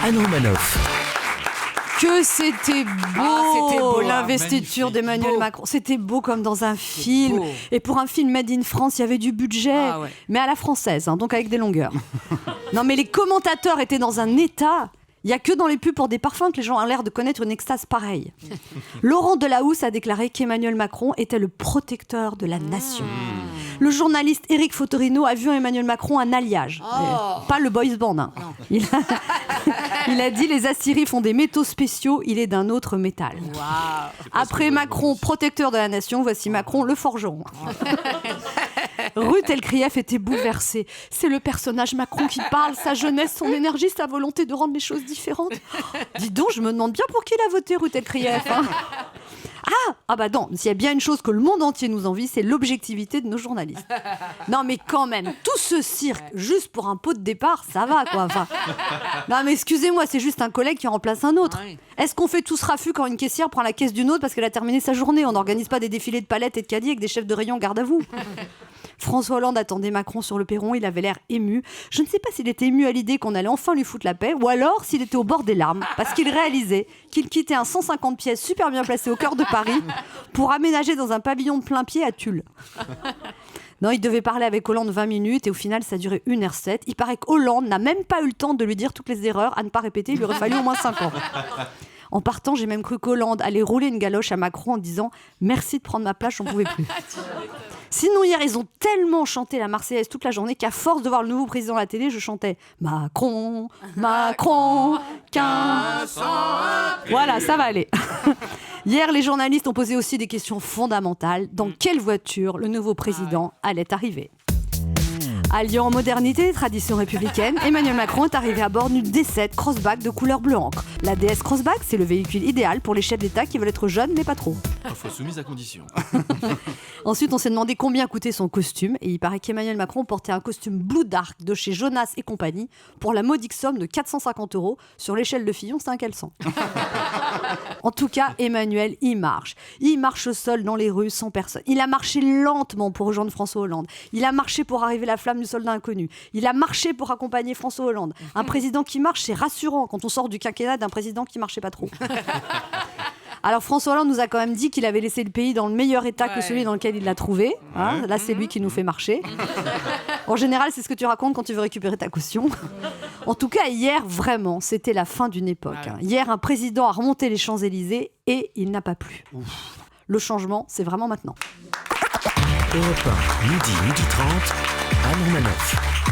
Anne Romanoff. Que c'était beau, l'investiture d'Emmanuel Macron. C'était beau comme dans un film. Et pour un film made in France, il y avait du budget, mais à la française, donc avec des longueurs. Non, mais les commentateurs étaient dans un état. Il n'y a que dans les pubs pour des parfums que les gens ont l'air de connaître une extase pareille. Laurent Delahousse a déclaré qu'Emmanuel Macron était le protecteur de la nation. Le journaliste Éric Fotorino a vu en Emmanuel Macron un alliage. Pas le boys band. Hein. Il a dit les Assyries font des métaux spéciaux, il est d'un autre métal. Wow. Après Macron, protecteur de la nation, voici Macron, le forgeron. Ruth Elkrief était bouleversée. C'est le personnage Macron qui parle, sa jeunesse, son énergie, sa volonté de rendre les choses différentes. Dis donc, je me demande bien pour qui il a voté, Ruth Elkrief. Hein. Ah bah non, s'il y a bien une chose que le monde entier nous envie, c'est l'objectivité de nos journalistes. Non mais quand même, tout ce cirque, juste pour un pot de départ, ça va quoi. Enfin, non mais excusez-moi, c'est juste un collègue qui remplace un autre. Est-ce qu'on fait tous raffus quand une caissière prend la caisse d'une autre parce qu'elle a terminé sa journée? On n'organise pas des défilés de palettes et de caddies avec des chefs de rayon garde à vous. François Hollande attendait Macron sur le perron, il avait l'air ému. Je ne sais pas s'il était ému à l'idée qu'on allait enfin lui foutre la paix, ou alors s'il était au bord des larmes, parce qu'il réalisait qu'il quittait un 150 pièces super bien placé au cœur de Paris pour aménager dans un pavillon de plein pied à Tulle. Non, il devait parler avec Hollande 20 minutes et au final, ça a duré 1h07. Il paraît qu'Hollande n'a même pas eu le temps de lui dire toutes les erreurs à ne pas répéter, il lui aurait fallu au moins 5 ans. En partant, j'ai même cru qu'Hollande allait rouler une galoche à Macron en disant « Merci de prendre ma place, j'en pouvais plus ». Sinon, hier, ils ont tellement chanté la Marseillaise toute la journée qu'à force de voir le nouveau président à la télé, je chantais « Macron, Macron, 1500 ». Voilà, ça va aller. Hier, les journalistes ont posé aussi des questions fondamentales. Dans quelle voiture le nouveau président allait arriver ? Alliant modernité et tradition républicaine, Emmanuel Macron est arrivé à bord d'une D7 Crossback de couleur bleu encre. La DS Crossback, c'est le véhicule idéal pour les chefs d'État qui veulent être jeunes mais pas trop. Parfois soumise à condition. Ensuite, on s'est demandé combien coûtait son costume et il paraît qu'Emmanuel Macron portait un costume Blue Dark de chez Jonas et compagnie pour la modique somme de 450 €. Sur l'échelle de Fillon, c'est un caleçon. En tout cas, Emmanuel, il marche. Il marche seul dans les rues sans personne. Il a marché lentement pour rejoindre François Hollande. Il a marché pour arriver la flamme du soldat inconnu. Il a marché pour accompagner François Hollande. Un président qui marche, c'est rassurant quand on sort du quinquennat d'un président qui marchait pas trop. Alors François Hollande nous a quand même dit qu'il avait laissé le pays dans le meilleur état que celui dans lequel il l'a trouvé. Hein, là, c'est lui qui nous fait marcher. En général, c'est ce que tu racontes quand tu veux récupérer ta caution. En tout cas, hier, vraiment, c'était la fin d'une époque. Hein. Hier, un président a remonté les Champs-Élysées et il n'a pas plu. Le changement, c'est vraiment maintenant. Europe 1, midi 30, Anne Romanoff.